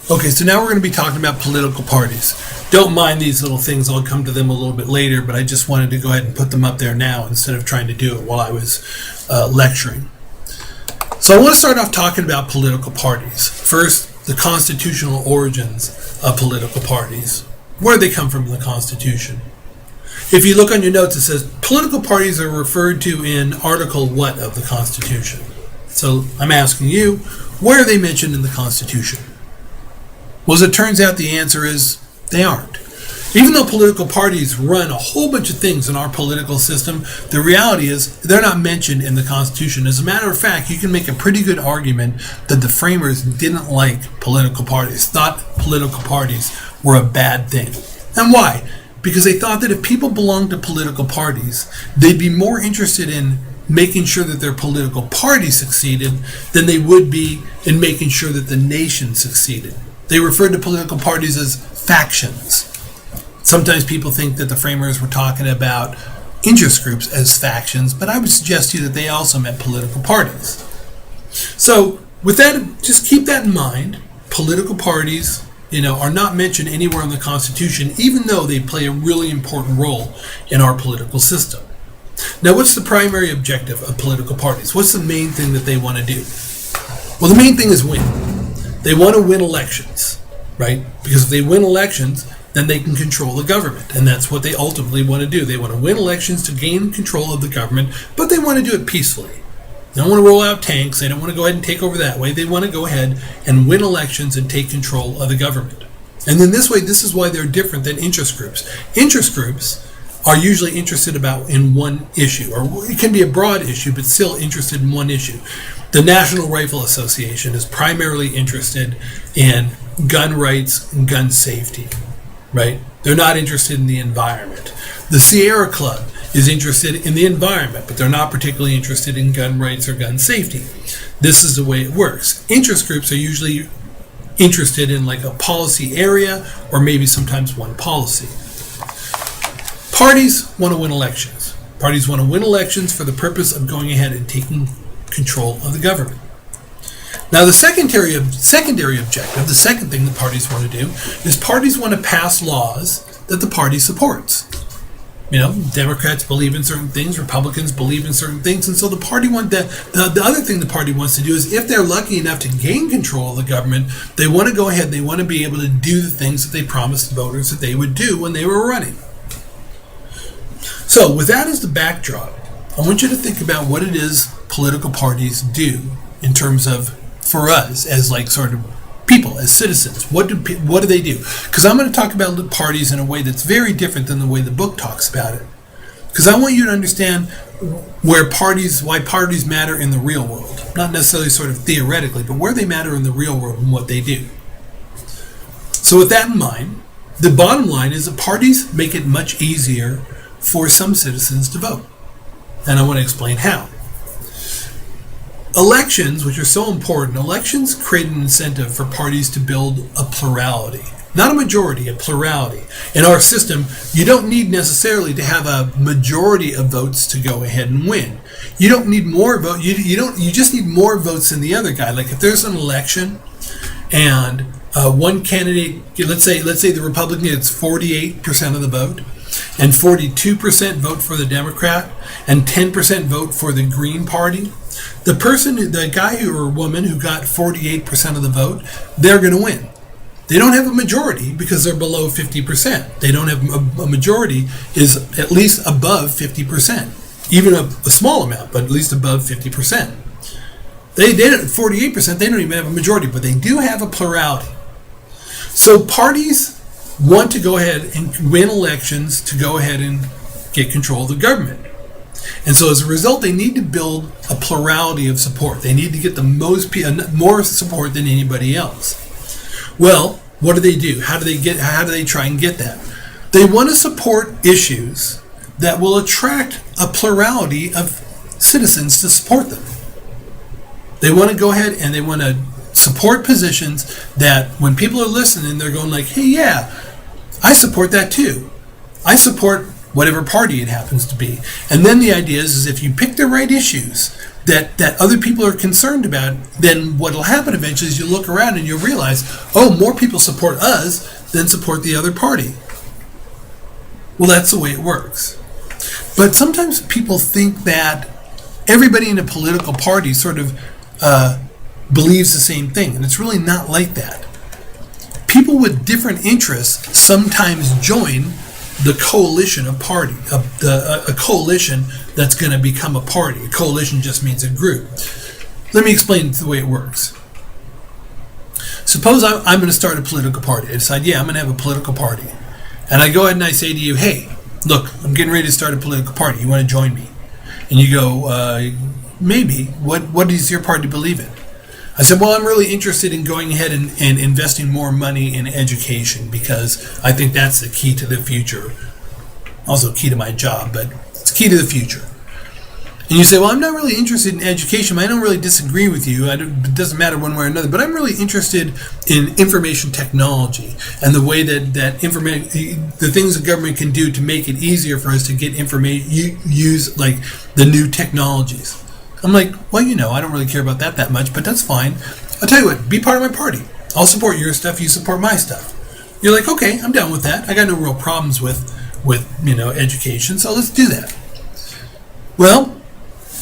Okay, so now we're going to be talking about political parties. Don't mind these little things, I'll come to them a little bit later, but I just wanted to go ahead and put them up there now instead of trying to do it while I was lecturing. So I want to start off talking about political parties. First, the constitutional origins of political parties. Where they come from in the Constitution. If you look on your notes, it says political parties are referred to in Article what of the Constitution? So I'm asking you, where are they mentioned in the Constitution? Well, as it turns out, the answer is they aren't. Even though political parties run a whole bunch of things in our political system, the reality is they're not mentioned in the Constitution. As a matter of fact, you can make a pretty good argument that the framers didn't like political parties, thought political parties were a bad thing. And why? Because they thought that if people belonged to political parties, they'd be more interested in making sure that their political party succeeded than they would be in making sure that the nation succeeded. They referred to political parties as factions. Sometimes people think that the framers were talking about interest groups as factions, but I would suggest to you that they also meant political parties. So with that, just keep that in mind. Political parties, are not mentioned anywhere in the Constitution, even though they play a really important role in our political system. Now, what's the primary objective of political parties? What's the main thing that they want to do? Well, the main thing is win. They want to win elections, right? Because if they win elections, then they can control the government. And that's what they ultimately want to do. They want to win elections to gain control of the government, but they want to do it peacefully. They don't want to roll out tanks. They don't want to go ahead and take over that way. They want to go ahead and win elections and take control of the government. And then this is why they're different than interest groups. Interest groups are usually interested in one issue, or it can be a broad issue, but still interested in one issue. The National Rifle Association is primarily interested in gun rights and gun safety, right? They're not interested in the environment. The Sierra Club is interested in the environment, but they're not particularly interested in gun rights or gun safety. This is the way it works. Interest groups are usually interested in like a policy area, or maybe sometimes one policy. Parties want to win elections. Parties want to win elections for the purpose of going ahead and taking control of the government. Now, the secondary objective, the second thing that parties want to do, is parties want to pass laws that the party supports. Democrats believe in certain things, Republicans believe in certain things, and so the other thing the party wants to do is, if they're lucky enough to gain control of the government, they want to go ahead, they want to be able to do the things that they promised voters that they would do when they were running. So, with that as the backdrop, I want you to think about what it is political parties do in terms of, for us, as like sort of people, as citizens. What do they do? Because I'm going to talk about the parties in a way that's very different than the way the book talks about it. Because I want you to understand why parties matter in the real world. Not necessarily sort of theoretically, but where they matter in the real world and what they do. So with that in mind, the bottom line is that parties make it much easier for some citizens to vote. And I want to explain how. Elections, which are so important, elections create an incentive for parties to build a plurality. Not a majority, a plurality. In our system, you don't need necessarily to have a majority of votes to go ahead and win. You don't need more votes. You just need more votes than the other guy. Like if there's an election and one candidate, let's say the Republican gets 48% of the vote, and 42% vote for the Democrat, and 10% vote for the Green Party. The guy or woman who got 48% of the vote, they're going to win. They don't have a majority because they're below 50%. They don't have a majority is at least above 50%. Even a small amount, but at least above 50%. They did 48%, they don't even have a majority, but they do have a plurality. So parties want to go ahead and win elections to go ahead and get control of the government. And so as a result, they need to build a plurality of support. They need to get more support than anybody else. Well, what do they do? How do they try and get that? They want to support issues that will attract a plurality of citizens to support them. They want to go ahead and they want to support positions that when people are listening, they're going like, hey, yeah, I support that too. I support whatever party it happens to be. And then the idea is if you pick the right issues that other people are concerned about, then what will happen eventually is you'll look around and you'll realize, oh, more people support us than support the other party. Well, that's the way it works. But sometimes people think that everybody in a political party sort of believes the same thing, and it's really not like that. People with different interests sometimes join the coalition of party, a coalition that's going to become a party. A coalition just means a group. Let me explain the way it works. Suppose I'm going to start a political party. I decide, I'm going to have a political party. And I go ahead and I say to you, hey, look, I'm getting ready to start a political party. You want to join me? And you go, maybe. What does your party believe in? I said, well, I'm really interested in going ahead and investing more money in education because I think that's the key to the future. Also key to my job, but it's key to the future. And you say, well, I'm not really interested in education. I don't really disagree with you. It doesn't matter one way or another. But I'm really interested in information technology and the way that the things the government can do to make it easier for us to get information, use like the new technologies. I'm like, well, I don't really care about that much, but that's fine. I'll tell you what, be part of my party. I'll support your stuff, you support my stuff. You're like, okay, I'm down with that. I got no real problems with education, so let's do that. Well,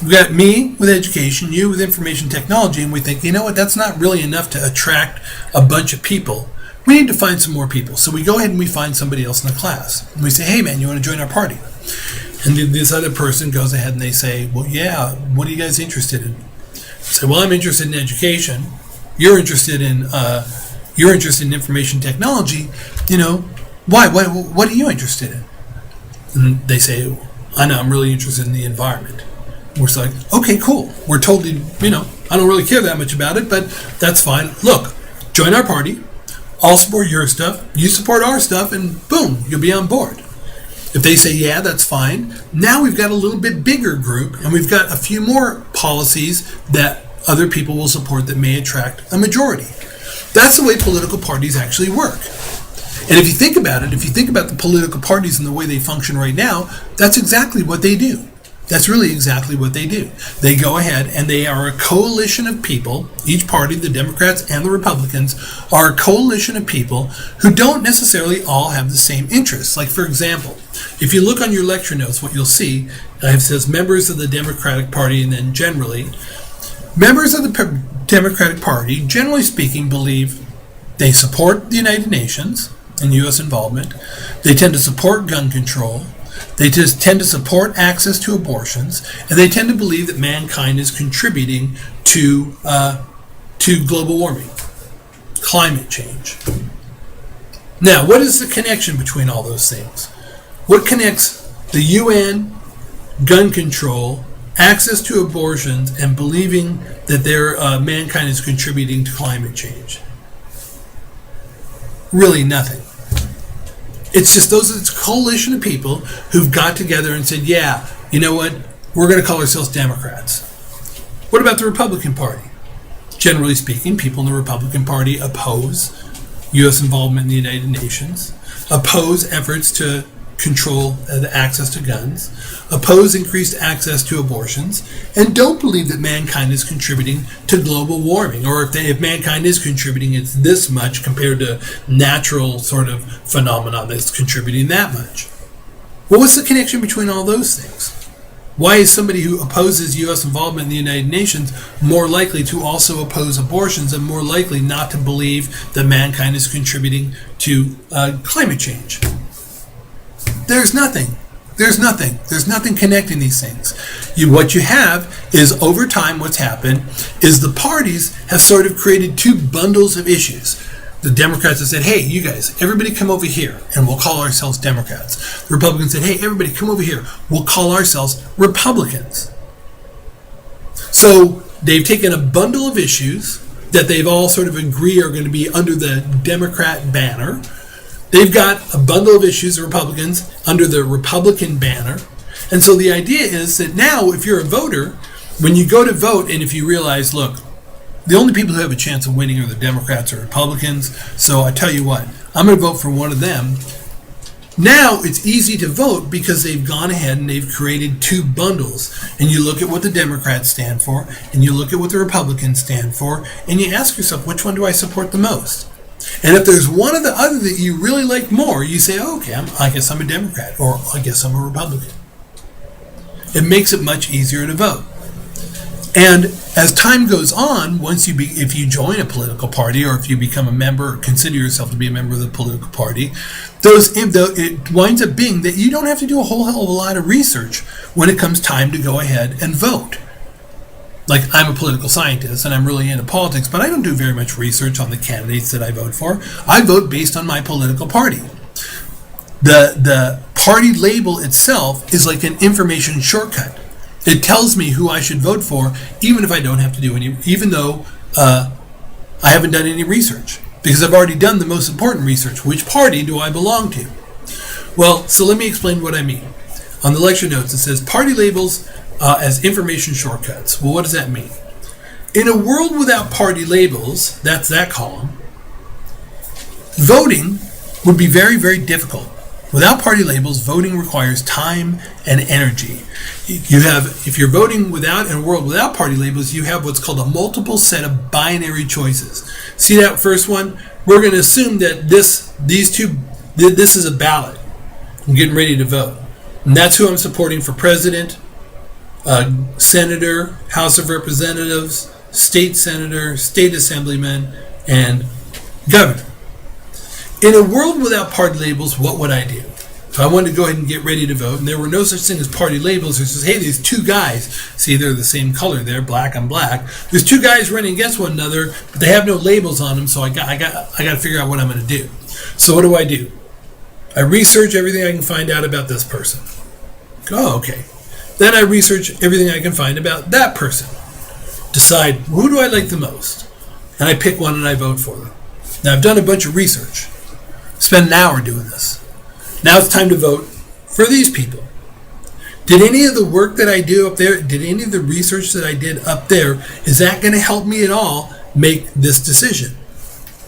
we got me with education, you with information technology, and we think, that's not really enough to attract a bunch of people. We need to find some more people. So we go ahead and we find somebody else in the class. And we say, hey man, you want to join our party? And this other person goes ahead and they say, well, yeah, what are you guys interested in? I say, well, I'm interested in education. You're interested in information technology. Why? What are you interested in? And they say, I know, I'm really interested in the environment. We're like, okay, cool. We're totally, I don't really care that much about it, but that's fine. Look, join our party. I'll support your stuff. You support our stuff, and boom, you'll be on board. If they say, yeah, that's fine, now we've got a little bit bigger group, and we've got a few more policies that other people will support that may attract a majority. That's the way political parties actually work. And if you think about it, if you think about the political parties and the way they function right now, that's exactly what they do. That's really exactly what they do. They go ahead and they are a coalition of people. Each party, the Democrats and the Republicans, are a coalition of people who don't necessarily all have the same interests. Like, for example, if you look on your lecture notes, what you'll see, it says members of the Democratic Party, and then generally, members of the Democratic Party, generally speaking, believe they support the United Nations and U.S. involvement. They tend to support gun control. They just tend to support access to abortions, and they tend to believe that mankind is contributing to global warming, climate change. Now, what is the connection between all those things? What connects the UN, gun control, access to abortions, and believing that mankind is contributing to climate change? Really nothing. It's just it's a coalition of people who've got together and said, yeah, you know what, we're going to call ourselves Democrats. What about the Republican Party? Generally speaking, people in the Republican Party oppose U.S. involvement in the United Nations, oppose efforts to control the access to guns, oppose increased access to abortions, and don't believe that mankind is contributing to global warming, or if mankind is contributing, it's this much compared to natural sort of phenomenon that's contributing that much. Well, what's the connection between all those things? Why is somebody who opposes U.S. involvement in the United Nations more likely to also oppose abortions and more likely not to believe that mankind is contributing to climate change? There's nothing. There's nothing connecting these things. What you have is, over time, what's happened is the parties have sort of created two bundles of issues. The Democrats have said, hey, you guys, everybody come over here, and we'll call ourselves Democrats. The Republicans said, hey, everybody come over here, we'll call ourselves Republicans. So they've taken a bundle of issues that they've all sort of agree are going to be under the Democrat banner. They've got a bundle of issues, the Republicans, under the Republican banner. And so the idea is that now, if you're a voter, when you go to vote, and if you realize, look, the only people who have a chance of winning are the Democrats or Republicans, so I tell you what, I'm going to vote for one of them. Now it's easy to vote because they've gone ahead and they've created two bundles. And you look at what the Democrats stand for, and you look at what the Republicans stand for, and you ask yourself, which one do I support the most? And if there's one or the other that you really like more, you say, oh, okay, I guess I'm a Democrat, or I guess I'm a Republican. It makes it much easier to vote. And as time goes on, if you join a political party, or if you become a member, or consider yourself to be a member of the political party, it winds up being that you don't have to do a whole hell of a lot of research when it comes time to go ahead and vote. Like, I'm a political scientist and I'm really into politics, but I don't do very much research on the candidates that I vote for. I vote based on my political party. The party label itself is like an information shortcut. It tells me who I should vote for, even if I don't have to do any, even though I haven't done any research, because I've already done the most important research. Which party do I belong to? Well, so let me explain what I mean. On the lecture notes, it says party labels as information shortcuts. Well, what does that mean? In a world without party labels, that's that column, voting would be very, very difficult. Without party labels, voting requires time and energy. If you're voting in a world without party labels, you have what's called a multiple set of binary choices. See that first one? We're going to assume that this is a ballot. I'm getting ready to vote. And that's who I'm supporting for president, senator, House of Representatives, state senator, state assemblyman, and governor. In a world without party labels, what would I do? If I wanted to go ahead and get ready to vote, and there were no such thing as party labels, there's just, hey, there's two guys. See, they're the same color there, black on black. There's two guys running against one another, but they have no labels on them, so I got to figure out what I'm going to do. So what do? I research everything I can find out about this person. Oh, okay. Then I research everything I can find about that person. Decide, who do I like the most? And I pick one and I vote for them. Now, I've done a bunch of research. Spend an hour doing this. Now it's time to vote for these people. Did any of the work that I do up there, did any of the research that I did up there, is that going to help me at all make this decision?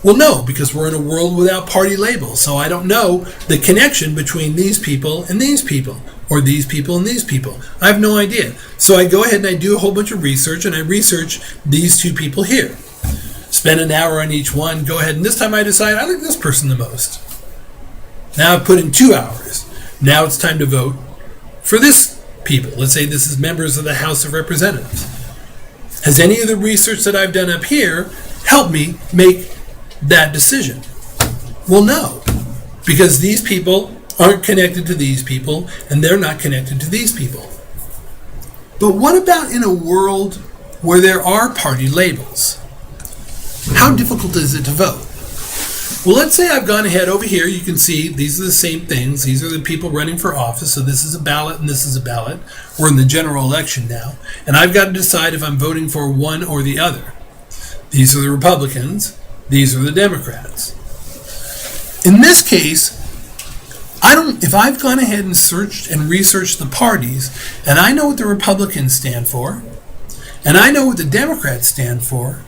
Well, no, because we're in a world without party labels, so I don't know the connection between these people and these people, or these people and these people. I have no idea. So I go ahead and I do a whole bunch of research, and I research these two people here. Spend an hour on each one, go ahead, and this time I decide I like this person the most. Now I've put in 2 hours. Now it's time to vote for this people. Let's say this is members of the House of Representatives. Has any of the research that I've done up here helped me make that decision? Well, no, because these people aren't connected to these people, and they're not connected to these people. But what about in a world where there are party labels? How difficult is it to vote? Well, let's say I've gone ahead over here. You can see these are the same things. These are the people running for office. So this is a ballot and this is a ballot. We're in the general election now. And I've got to decide if I'm voting for one or the other. These are the Republicans. These are the Democrats. In this case, if I've gone ahead and searched and researched the parties, and I know what the Republicans stand for, and I know what the Democrats stand for,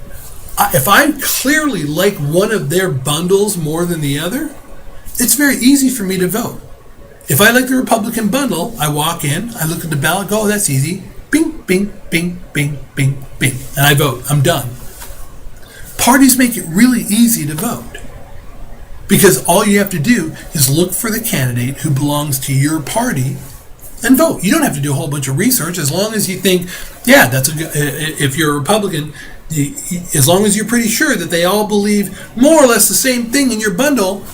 if I clearly like one of their bundles more than the other, it's very easy for me to vote. If I like the Republican bundle, I walk in, I look at the ballot, go, oh, that's easy. Bing, bing, bing, bing, bing, bing. And I vote. I'm done. Parties make it really easy to vote, because all you have to do is look for the candidate who belongs to your party and vote. You don't have to do a whole bunch of research, as long as you think, yeah, that's a good, if you're a Republican, as long as you're pretty sure that they all believe more or less the same thing in your bundle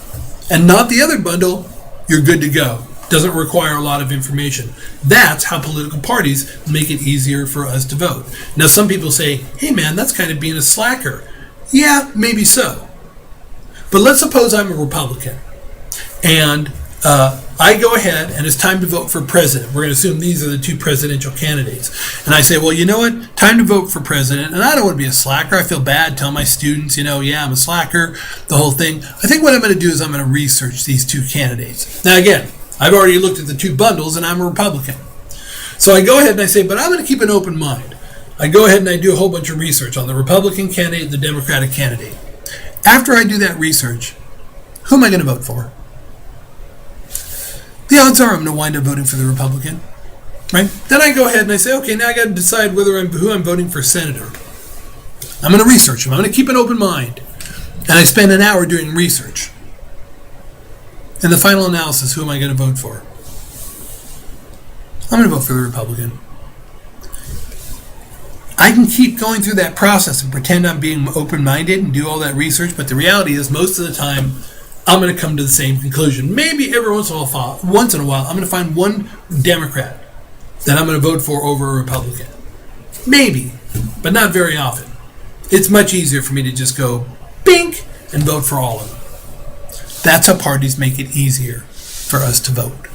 and not the other bundle, you're good to go. Doesn't require a lot of information. That's how political parties make it easier for us to vote. Now, some people say, hey man, that's kind of being a slacker. Yeah, maybe so. But let's suppose I'm a Republican and I go ahead and it's time to vote for president. We're going to assume these are the two presidential candidates. And I say, well, you know what? Time to vote for president. And I don't want to be a slacker. I feel bad. Tell my students, yeah, I'm a slacker, the whole thing. I think what I'm going to do is I'm going to research these two candidates. Now, again, I've already looked at the two bundles and I'm a Republican. So I go ahead and I say, but I'm going to keep an open mind. I go ahead and I do a whole bunch of research on the Republican candidate, the Democratic candidate. After I do that research, who am I going to vote for? the odds are I'm going to wind up voting for the Republican, right? Then I go ahead and I say, okay, now I got to decide who I'm voting for senator. I'm going to research them. I'm going to keep an open mind. And I spend an hour doing research. And the final analysis, who am I going to vote for? I'm going to vote for the Republican. I can keep going through that process and pretend I'm being open-minded and do all that research, but the reality is most of the time I'm going to come to the same conclusion. Maybe every once in a while I'm going to find one Democrat that I'm going to vote for over a Republican. Maybe, but not very often. It's much easier for me to just go bink and vote for all of them. That's how parties make it easier for us to vote.